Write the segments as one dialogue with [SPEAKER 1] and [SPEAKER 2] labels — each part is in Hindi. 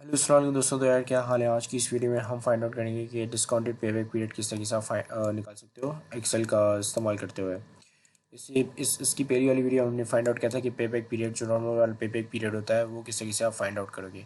[SPEAKER 1] हेलो अस्सलाम वालेकुम दोस्तों। तो यार क्या हाल है। आज की इस वीडियो में हम फाइंड आउट करेंगे कि डिस्काउंटेड पेबैक पीरियड किस तरीके से आप निकाल सकते हो एक्सेल का इस्तेमाल करते हुए। इसकी पहली वाली वीडियो हमने फाइंड आउट किया था कि पेबैक पीरियड जो नॉर्मल वाला पेबैक पीरियड होता है वो किस तरीके से आप फाइंड आउट करोगे।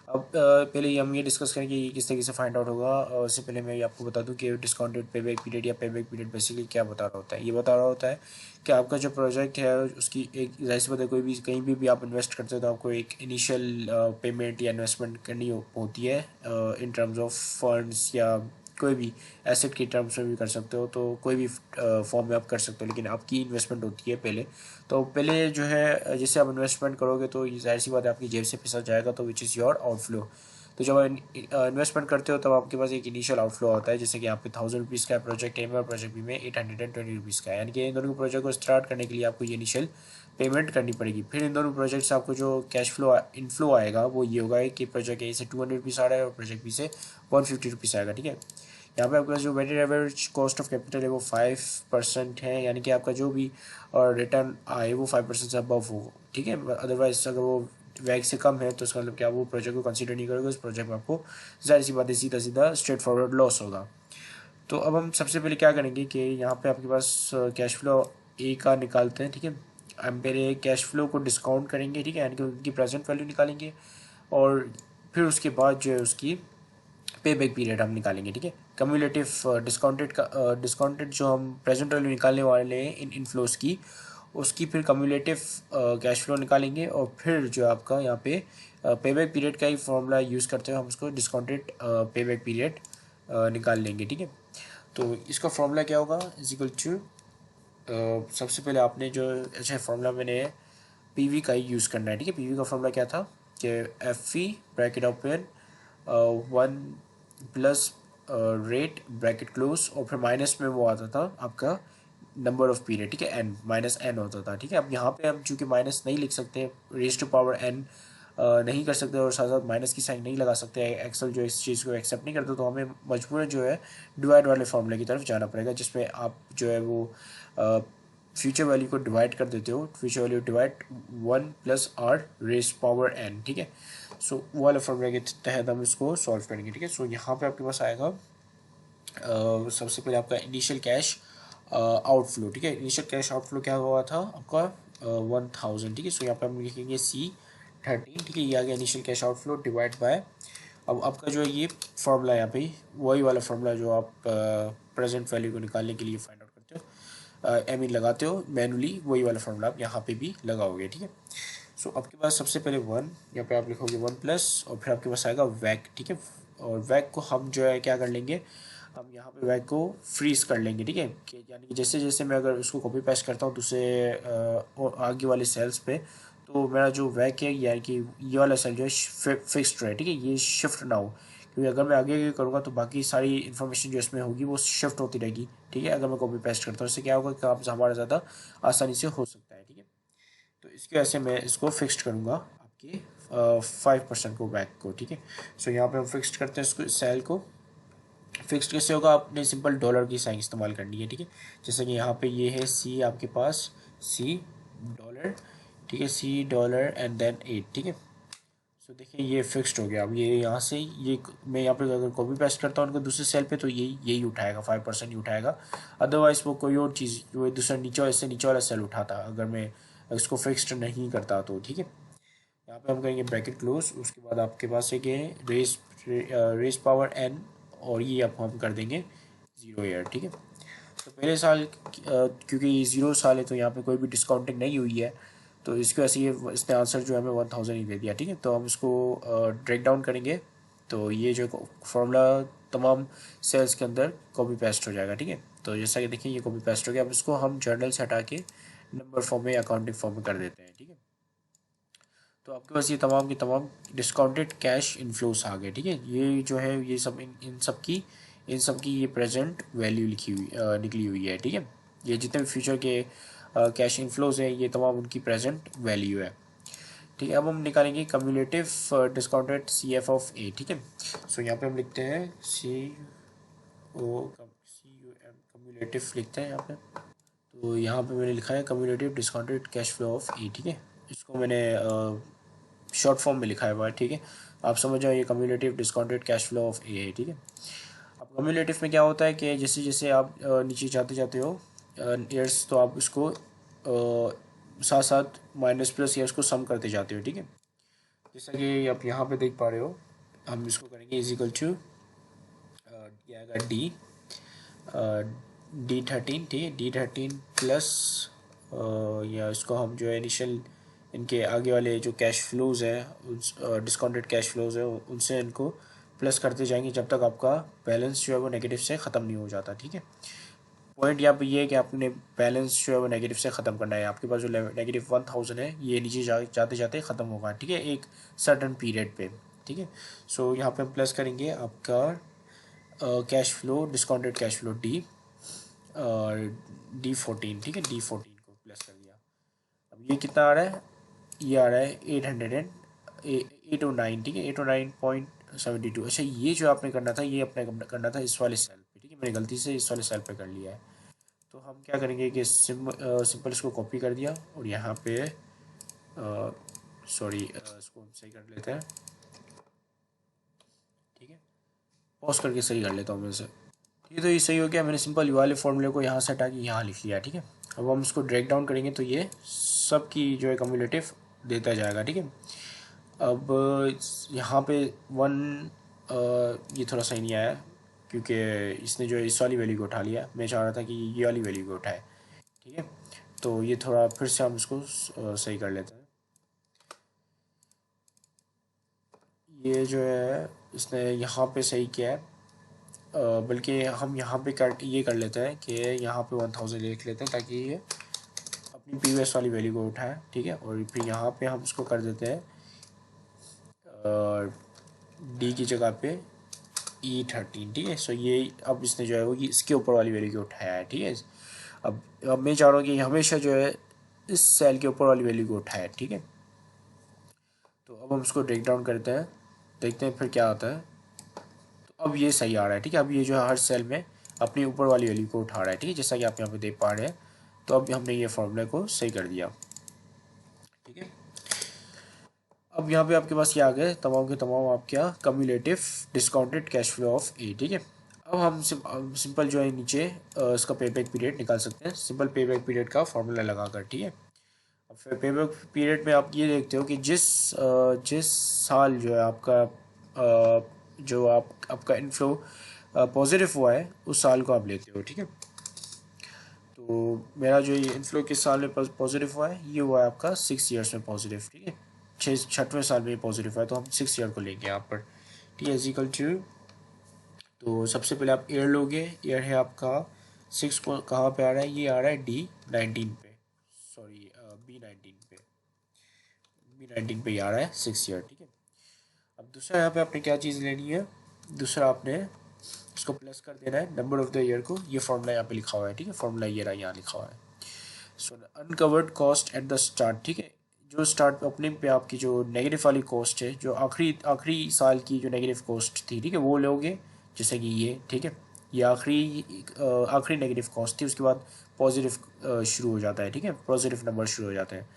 [SPEAKER 1] अब पहले हम ये डिस्कस करें कि ये किस तरीके से फाइंड आउट होगा। उससे पहले मैं ये आपको बता दूं कि डिस्काउंटेड पेबैक पीरियड या पेबैक पीरियड बेसिकली क्या बता रहा होता है। ये बता रहा होता है कि आपका जो प्रोजेक्ट है उसकी एक जाहिर सी बात है, कोई भी कहीं भी आप इन्वेस्ट करते हो तो आपको एक इनिशियल पेमेंट या इन्वेस्टमेंट करनी होती है इन टर्म्स ऑफ फंड्स या कोई भी एसेट के टर्म्स में भी कर सकते हो। तो कोई भी फॉर्म में आप कर सकते हो, लेकिन आपकी इन्वेस्टमेंट होती है पहले। तो पहले जो है जैसे आप इन्वेस्टमेंट करोगे तो ये जाहिर सी बात है आपकी जेब से पैसा जाएगा, तो विच इज़ योर आउटफ्लो। तो जब आप इन्वेस्टमेंट करते हो तब आपके पास एक इनिशियल आउटफ्लो होता है। जैसे कि यहाँ पे 1000 रुपीज़ का प्रोजेक्ट ए में और प्रोजेक्ट बी में 820 रुपीज़ का है, यानी कि इन दोनों प्रोजेक्ट को स्टार्ट करने के लिए आपको ये इनिशियल पेमेंट करनी पड़ेगी। फिर इन दोनों प्रोजेक्ट से आपको जो कैश फ्लो इनफ्लो आएगा वो ये होगा कि प्रोजेक्ट ए से 200 रुपीज़ आ रहा है और प्रोजेक्ट बी से 150 रुपीज़ आएगा। ठीक है, यहाँ पे आपके पास जो weighted average cost of capital है वो 5% है, यानी कि आपका जो भी रिटर्न आए वो 5% से अबव हो। ठीक है, अदरवाइज अगर वो वैग से कम है तो इसका मतलब क्या, वो प्रोजेक्ट को कंसीडर नहीं करोगे। उस प्रोजेक्ट में आपको जाहिर सी बात है सीधा सीधा स्ट्रेट फॉरवर्ड लॉस होगा। तो अब हम सबसे पहले क्या करेंगे कि यहाँ पे आपके पास कैश फ्लो ए का निकालते हैं। ठीक है, हम पहले कैश फ्लो को डिस्काउंट करेंगे। ठीक है, यानी कि उनकी प्रेजेंट वैल्यू निकालेंगे और फिर उसके बाद जो है उसकी पे बैक पीरियड हम निकालेंगे। ठीक है, कम्युलेटिव डिस्काउंटेड जो हम प्रेजेंट वैल्यू निकालने वाले हैं इन इनफ्लोज की, उसकी फिर कम्युलेटिव कैश फ्लो निकालेंगे और फिर जो आपका यहाँ पे पे बैक पीरियड का ही फॉर्मूला यूज़ करते हुए हम उसको डिस्काउंटेड पे बैक पीरियड निकाल लेंगे। ठीक है, तो इसका फॉर्मूला क्या होगा, इज इक्वल टू सबसे पहले आपने जो अच्छा फॉर्मूला मैंने पीवी का ही यूज़ करना है। ठीक है, पीवी का फॉर्मूला क्या था कि F V bracket open 1 plus rate bracket close और फिर माइनस में वो आता था आपका नंबर ऑफ पीरियड। ठीक है, एन माइनस एन होता था। ठीक है, अब यहाँ पे हम चूँकि माइनस नहीं लिख सकते, रेज टू पावर एन नहीं कर सकते और साथ साथ माइनस की साइन नहीं लगा सकते, एक्सेल जो इस चीज़ को एक्सेप्ट नहीं करते, तो हमें मजबूरन जो है डिवाइड वाले फॉर्मूले की तरफ जाना पड़ेगा, जिसमें आप जो है वो फ्यूचर वैल्यू को डिवाइड कर देते हो। Future value divide 1 plus R raise power N. ठीक है, सो वो वाले फॉर्मूले के तहत हम इसको सॉल्व करेंगे। ठीक है, सो यहाँ पे आपके पास आएगा सबसे पहले आपका इनिशियल कैश आउटफ्लो। ठीक है, इनिशियल कैश आउटफ्लो क्या हुआ था आपका 1000। ठीक है, सो यहाँ पे हम लिखेंगे C13। ठीक है, ये आ गया initial cash outflow divide by, अब आपका जो है ये फॉर्मूला यहाँ पे वही वाला फॉर्मूला जो आप प्रेजेंट वैल्यू को निकालने के लिए फाइंड आउट करते हो, एम लगाते हो मैनुअली, वही वाला फॉर्मूला आप यहाँ पे भी लगाओगे। ठीक है, सो आपके पास सबसे पहले 1, यहाँ पे आप लिखोगे 1 प्लस और फिर आपके पास आएगा वैक। ठीक है, और वैक को हम जो है क्या कर लेंगे, हम यहाँ पे वैक को फ्रीज कर लेंगे। ठीक है, कि यानी कि जैसे जैसे मैं अगर उसको कॉपी पेस्ट करता हूँ दूसरे और आगे वाले सेल्स पे, तो मेरा जो वैक है यानी कि ये वाला सेल जो है फिक्स्ड रहे। ठीक है, ये शिफ्ट ना हो, क्योंकि अगर मैं आगे आगे करूँगा तो बाकी सारी इन्फॉर्मेशन जो इसमें होगी वो शिफ्ट होती रहेगी। ठीक है, अगर मैं कॉपी पेस्ट करता हूँ इससे क्या होगा कि काम हमारा ज़्यादा आसानी से हो सकता है। ठीक है, तो इसकी वजह से मैं इसको फिक्स्ड करूँगा आपके 5% को बैक को। ठीक है, सो यहाँ पे हम फिक्स्ड करते हैं इसको, सेल को फिक्स्ड कैसे होगा, आपने सिंपल डॉलर की साइन इस्तेमाल करनी है। ठीक है, जैसे कि यहाँ पे ये है सी आपके पास, सी डॉलर। ठीक है, सी डॉलर एंड देन 8। ठीक है, सो देखिए ये फिक्स्ड हो गया। अब ये यहाँ से ये मैं यहाँ पे अगर कॉपी पेस्ट करता हूँ उनको दूसरे सेल पे तो यही उठाएगा, 5% ही उठाएगा। अदरवाइज वो कोई और चीज़ वो दूसरा नीचे इससे नीचे वाला सेल उठाता अगर मैं इसको फिक्स्ड नहीं करता तो। ठीक है, यहाँ पे हम करेंगे ब्रैकेट क्लोज, उसके बाद आपके पास एक है रेस पावर एन और ये आप हम कर देंगे 0 ईयर। ठीक है, तो पहले साल क्योंकि ये 0 साल है तो यहाँ पे कोई भी डिस्काउंटिंग नहीं हुई है, तो इसकी वजह से ये इसने आंसर जो है हमें 1000 ही दे दिया। ठीक है, तो हम इसको ब्रेक डाउन करेंगे तो ये जो फॉर्मूला तमाम सेल्स के अंदर कॉपी पेस्ट हो जाएगा। ठीक है, तो जैसा कि देखिए ये कॉपी पेस्ट हो गया। अब इसको हम जर्नल से हटा के नंबर फॉर्म में अकाउंटिंग फॉर्म में कर देते हैं। ठीक है, तो आपके पास ये तमाम की तमाम डिस्काउंटेड कैश इनफ्लोस आ गए। ठीक है, ये जो है ये सब इन सब की ये प्रेजेंट वैल्यू लिखी हुई निकली हुई है। ठीक है, ये जितने भी फ्यूचर के कैश इनफ्लोज हैं ये तमाम उनकी प्रेजेंट वैल्यू है। ठीक है, अब हम निकालेंगे cumulative discounted C F of A. ठीक है, सो यहाँ पे हम लिखते हैं CUM कम्युलेटिव लिखते हैं यहाँ पे। तो यहाँ पे मैंने लिखा है cumulative discounted cash flow of A. ठीक है, इसको मैंने शॉर्ट फॉर्म में लिखा है हुआ है। ठीक है, आप समझ जाओ ये cumulative discounted cash flow of A है, ठीक है। अब कम्युलेटिव में क्या होता है कि जैसे जैसे आप नीचे जाते जाते हो ईयर्स, तो आप उसको साथ साथ माइनस प्लस ईयर्स को सम करते जाते हो, ठीक है। जैसा कि आप यहाँ पे देख पा रहे हो, हम इसको करेंगे इज इक्वल टू क्या आएगा D13, ठीक है, D13 प्लस या इसको हम जो है इनिशियल इनके आगे वाले जो कैश फ्लोज है डिस्काउंटेड कैश फ्लोज है उनसे इनको प्लस करते जाएंगे जब तक आपका बैलेंस जो है वो नेगेटिव से ख़त्म नहीं हो जाता, ठीक है। पॉइंट यहाँ पे ये है कि आपने बैलेंस जो है वो नेगेटिव से ख़त्म करना है। आपके पास जो नेगेटिव 1000 है ये नीचे जाते जाते ख़त्म होगा, ठीक है, एक सर्टन पीरियड पे, ठीक है। सो यहाँ पे हम प्लस करेंगे आपका cash flow, discounted cash flow और D14, ठीक है, D14 को प्लस कर दिया। अब ये कितना आ रहा है, ये आ रहा है 809, ठीक है, 809.72। अच्छा, ये जो आपने करना था ये अपने करना था इस वाले सेल पे, ठीक है, मैंने गलती से इस वाले सेल पे कर लिया है। तो हम क्या करेंगे कि सिंपल इसको कॉपी कर दिया और यहाँ पे सॉरी इसको हम सही कर लेते हैं, ठीक है, पॉज करके सही कर लेता हूँ मैं इसे। ठीक है, तो ये सही हो गया। मैंने सिंपल ये वाले फॉर्मूले को यहाँ से हटा के यहाँ लिख लिया, ठीक है। अब हम इसको ड्रैग डाउन करेंगे तो ये सब की जो है कम्युलेटिव देता जाएगा, ठीक है। अब यहाँ पे वन ये थोड़ा सही नहीं आया क्योंकि इसने जो है इस वाली वैल्यू को उठा लिया। मैं चाह रहा था कि ये वाली वैल्यू को उठाए, ठीक है। तो ये थोड़ा फिर से हम इसको सही कर लेते हैं। ये जो है इसने यहाँ पे सही किया है, बल्कि हम यहाँ पे ये कर लेते हैं कि यहाँ पे 1000 लिख लेते हैं ताकि ये अपनी प्रीवियस वाली वैल्यू को उठाए, ठीक है। और फिर यहाँ पे हम इसको कर देते हैं डी की जगह पे E13, ठीक है। सो ये अब इसने जो है वो इसके ऊपर वाली वैल्यू को उठाया है, ठीक है। अब मैं चाह रहा हूँ कि हमेशा जो है इस सेल के ऊपर वाली वैल्यू को उठाए, ठीक है। तो अब हम इसको ब्रेक डाउन करते हैं, देखते हैं फिर क्या आता है। तो अब ये सही आ रहा है, ठीक है। अब ये जो है हर सेल में अपनी ऊपर वाली वैल्यू को उठा रहा है, ठीक है, जैसा कि आप यहाँ पे देख पा रहे हैं। तो अब हमने ये फॉर्मूले को सही कर दिया, ठीक है। अब यहाँ पे आपके पास ये आ गए तमाम के तमाम आपके यहाँ cumulative discounted cash flow of A, ठीक है। अब हम सिंपल जो है नीचे इसका पेबैक पीरियड निकाल सकते हैं, सिंपल पेबैक पीरियड का फॉर्मूला लगाकर, ठीक है। अब फिर पेबैक पीरियड में आप ये देखते हो कि जिस साल जो है आपका जो आपका इनफ्लो पॉजिटिव हुआ है उस साल को आप लेते हो, ठीक है। तो मेरा जो ये इनफ्लो किस साल में पॉजिटिव हुआ है, ये हुआ है आपका 6 ईयर्स में पॉजिटिव, ठीक है। छठवें साल में पॉजिटिव है तो हम 6 ईयर को लेंगे यहाँ पर, ठीक है, इक्वल टू। तो सबसे पहले आप ईयर लोगे, ईयर है आपका 6 को कहाँ पे आ रहा है, ये आ रहा है D19 पे, सॉरी B19 पे ही आ रहा है 6 ईयर, ठीक है। अब दूसरा यहाँ पे आपने क्या चीज़ लेनी है, दूसरा आपने इसको प्लस कर देना है नंबर ऑफ द ईयर को, ये फॉर्मूला यहाँ पे लिखा हुआ है, ठीक है, फॉर्मूला ये रहा यहाँ लिखा हुआ है। So uncovered cost at the start, ठीक है, जो स्टार्ट ओपनिंग पे आपकी जो नेगेटिव वाली कॉस्ट है, जो आखिरी साल की जो नेगेटिव कॉस्ट थी, ठीक है, वो लोगे, जैसे कि ये, ठीक है, ये आखिरी नेगेटिव कॉस्ट थी। उसके बाद पॉजिटिव शुरू हो जाता है, ठीक है, पॉजिटिव नंबर शुरू हो जाते हैं।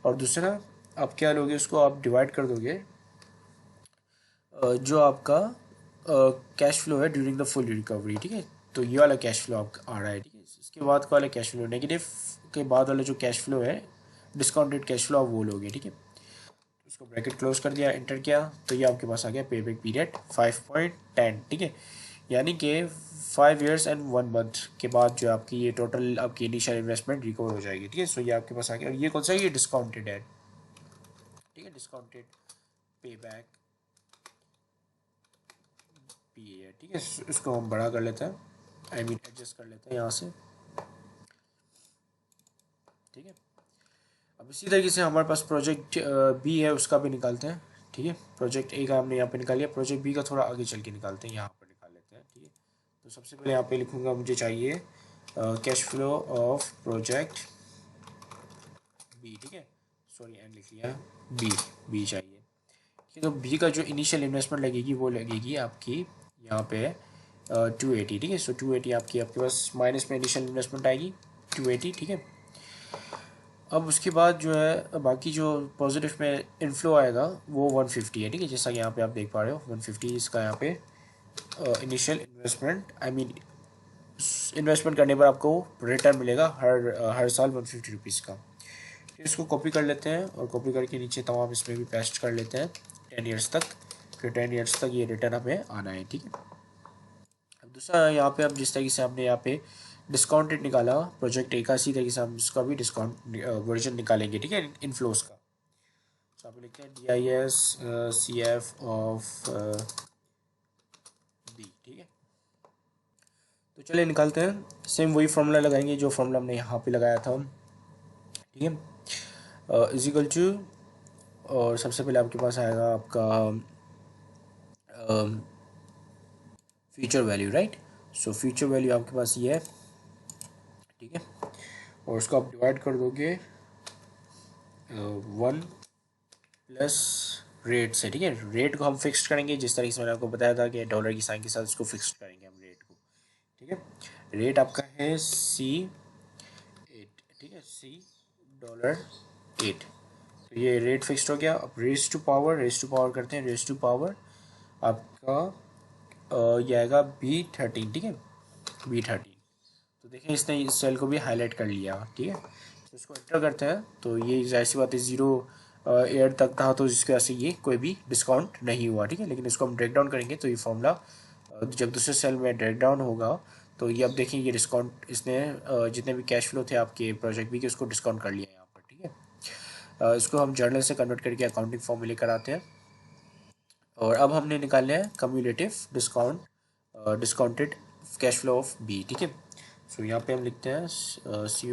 [SPEAKER 1] और दूसरा आप क्या लोगे, उसको आप डिवाइड कर दोगे जो आपका कैश फ्लो है ड्यूरिंग द फुल रिकवरी, ठीक है। तो ये वाला कैश फ्लो आपका आ रहा है, ठीक है। इसके बाद का वाला कैश फ्लो, नेगेटिव के बाद वाला जो कैश फ्लो है डिस्काउंटेड कैश फ्लो, आप वो लोगे, ठीक है। उसको ब्रैकेट क्लोज कर दिया, एंटर किया, तो ये आपके पास आ गया पेबैक पीरियड 5.10, ठीक है। यानी कि 5 ईयर्स एंड 1 मंथ के बाद जो आपकी ये टोटल आपकी इनिशियल इन्वेस्टमेंट रिकवर हो जाएगी, ठीक है। सो ये आपके पास आ गया। और ये कौन सा है, ये डिस्काउंटेड है, ठीक है, डिस्काउंटेड पेबैक पी है, ठीक है। इसको हम बड़ा कर लेते हैं, आई मीन एडजस्ट कर लेते हैं यहाँ से, ठीक है। अब इसी तरीके से हमारे पास प्रोजेक्ट बी है, उसका भी निकालते हैं, ठीक है। प्रोजेक्ट ए का हमने यहाँ पे निकाल लिया, प्रोजेक्ट बी का थोड़ा आगे चल के निकालते हैं, यहाँ पर निकाल लेते हैं, ठीक है। तो सबसे पहले यहाँ पे लिखूँगा, मुझे चाहिए cash flow of project B, ठीक है, सॉरी एन लिख लिया, बी चाहिए, ठीक है। तो बी का जो इनिशियल इन्वेस्टमेंट लगेगी वो लगेगी आपकी यहाँ पे 280, ठीक है। सो 280 आपके पास माइनस में इनिशियल इन्वेस्टमेंट आएगी 280, ठीक है। अब उसके बाद जो है बाकी जो पॉजिटिव में इनफ्लो आएगा वो 150 है, ठीक है, जैसा कि यहाँ पे आप देख पा रहे हो 150 इसका यहाँ पे initial investment, I mean investment करने पर आपको रिटर्न मिलेगा हर साल 150 रुपीज़ का। फिर इसको कॉपी कर लेते हैं और कॉपी करके नीचे तमाम इसमें भी पेस्ट कर लेते हैं 10 ईयर्स तक। फिर 10 ईयर्स तक ये रिटर्न हमें आना है, ठीक है। अब दूसरा यहाँ पे अब जिस तरीके से हमने यहाँ पे डिस्काउंटेड निकाला प्रोजेक्ट ए का, इसी तरीके से हम इसका भी डिस्काउंट वर्जन निकालेंगे, ठीक है, इनफ्लोस का। तो आप लिखते हैं DISCF ऑफ बी, ठीक है। तो चलिए निकालते हैं, सेम वही फॉर्मूला लगाएंगे जो फॉर्मूला हमने यहाँ पे लगाया था, ठीक है। इजिकल टू, और सबसे पहले आपके पास आएगा आपका future value, right. So future value आपके पास ये है, ठीक है, और उसको आप डिवाइड कर दोगे 1 प्लस रेट से, ठीक है। रेट को हम फिक्स करेंगे जिस तरीके से मैंने आपको बताया था कि डॉलर की साइन के साथ इसको फिक्स करेंगे हम रेट को, ठीक है। रेट आपका है C8, ठीक है, $8। तो ये रेट फिक्स्ड हो गया। अब रेस टू पावर करते हैं, रेस टू पावर आपका ये आएगा B13, ठीक है, B13। तो देखिए इसने इस सेल को भी हाईलाइट कर लिया, ठीक है। तो इसको एंटर करते हैं तो ये जाहिर सी बात है 0 ईयर तक था, तो जिसकी वजह से ये कोई भी डिस्काउंट नहीं हुआ, ठीक है। लेकिन इसको हम ब्रेक डाउन करेंगे तो ये फॉर्मूला जब दूसरे सेल में ब्रेक डाउन होगा तो ये अब देखिए ये डिस्काउंट इसने जितने भी कैश फ्लो थे आपके प्रोजेक्ट भी के उसको डिस्काउंट कर लिया यहाँ पर, ठीक है। इसको हम जर्नल से कन्वर्ट करके अकाउंटिंग फॉर्म में लेकर आते हैं। और अब हमने निकालना है cumulative discounted cash flow of B, ठीक है। सो यहाँ पे हम लिखते हैं COMDIC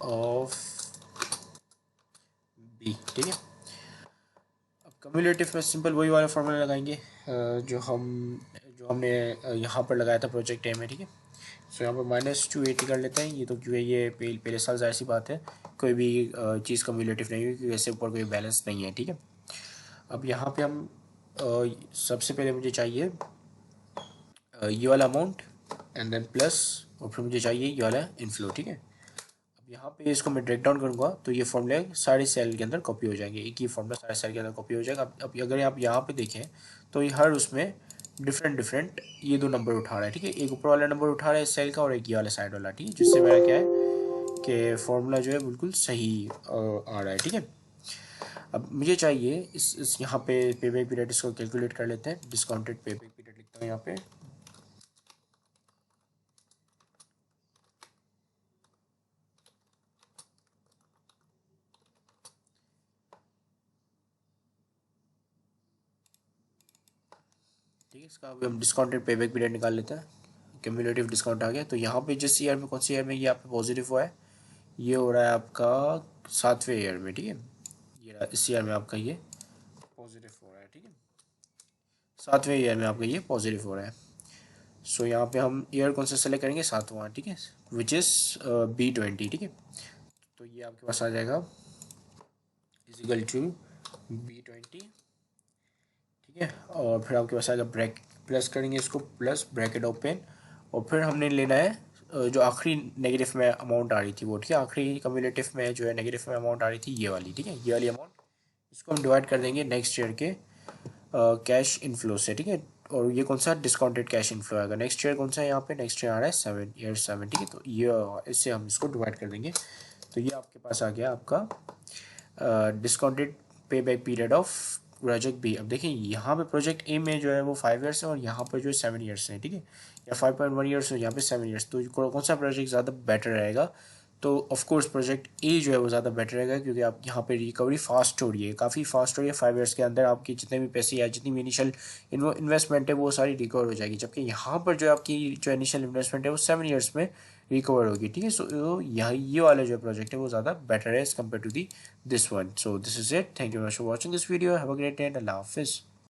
[SPEAKER 1] ऑफ बी, ठीक है। अब कम्युलेटिव में सिंपल वही वाला फॉर्मूला लगाएंगे जो हमने यहाँ पर लगाया था प्रोजेक्ट ए में, ठीक है। सो यहाँ पर -280 कर लेते हैं, ये तो क्यों है, ये पहले साल जाहिर सी बात है कोई भी चीज़ कम्युलेटिव नहीं हुई क्योंकि ऐसे ऊपर कोई बैलेंस नहीं है, ठीक है। अब यहाँ पे हम सबसे पहले मुझे चाहिए ये वाला अमाउंट एंड देन प्लस, और फिर मुझे चाहिए ये वाला इनफ्लो, ठीक है। अब यहाँ पे इसको मैं ब्रेक डाउन करूँगा तो ये फॉर्मूला सारे सेल के अंदर कॉपी हो जाएंगे, एक ही फॉर्मूला सारे सेल के अंदर कॉपी हो जाएगा। अब अगर आप यहाँ पे देखें तो ये हर उसमें डिफरेंट ये दो नंबर उठा रहा है, ठीक है। एक ऊपर वाला नंबर उठा रहा है सेल का और एक ये वाला साइड वाला, ठीक है, जिससे मेरा क्या है कि फॉर्मूला जो है बिल्कुल सही आ रहा है, ठीक है। अब मुझे चाहिए इस यहाँ पे पेबैक पीरियड, इसको कैलकुलेट कर लेते हैं। डिस्काउंटेड पेबैक पीरियड लिखता हूँ यहाँ पे, ठीक है। इसका अभी हम डिस्काउंटेड पेबैक पीरियड निकाल लेते हैं। क्यूमुलेटिव डिस्काउंट आ गया, तो यहाँ पे जिस ईयर में, कौन सी ईयर में ये आपका पॉजिटिव हुआ है, ये हो रहा है आपका 7वें ईयर में, ठीक है। ये इस ईयर में आपका ये पॉजिटिव हो रहा है, ठीक है, 7वें ईयर में आपका ये पॉजिटिव हो रहा है। सो यहाँ पे हम ईयर कौन सा सेलेक्ट करेंगे, 7वां, ठीक है, विच इज़ B20, ठीक है। तो ये आपके पास आ जाएगा इजिकल टू B20, ठीक है। और फिर आपके पास आएगा ब्रैक, प्लस करेंगे इसको, प्लस ब्रैकेट ओपन, और फिर हमने लेना है जो आखिरी नेगेटिव में अमाउंट आ रही थी वो, ठीक है। आखिरी कम्युलेटिव में जो है नेगेटिव में अमाउंट आ रही थी ये वाली, ठीक है, ये वाली अमाउंट, इसको हम डिवाइड कर देंगे नेक्स्ट ईयर के कैश इनफ्लो से, ठीक है। और ये कौन सा डिस्काउंटेड कैश इनफ्लो आएगा, नेक्स्ट ईयर कौन सा है यहाँ पे, नेक्स्ट ईयर आ रहा है 7 ठीक है। तो ये इससे हम इसको डिवाइड कर देंगे, तो ये आपके पास आ गया आपका discounted pay back period of project B. अब देखिए यहाँ पे प्रोजेक्ट ए में जो है वो 5 ईयर्स है और यहाँ पर जो है 7 ईयर्स है, ठीक है, या 5.1 ईयर्स है, यहाँ पे 7 ईयर्स। तो कौन सा प्रोजेक्ट ज़्यादा बेटर रहेगा, तो ऑफ कोर्स प्रोजेक्ट ए जो है वो ज़्यादा बेटर रहेगा क्योंकि आप यहाँ पे रिकवरी फास्ट हो रही है, काफ़ी फास्ट हो रही है। 5 ईयर्स के अंदर आपकी जितने भी पैसे या जितनी भी इनिशियल इन्वेस्टमेंट है वो सारी रिकवर हो जाएगी, जबकि यहाँ पर जो आपकी जो इनिशियल इन्वेस्टमेंट है वो 7 ईयर्स में रिकवर होगी, ठीक है। सो यहाँ ये वाला जो प्रोजेक्ट है वो ज़्यादा बेटर है as compare to the this one. So this is it, thank you very much for watching this video, have a great day and अल्लाह हाफिज़।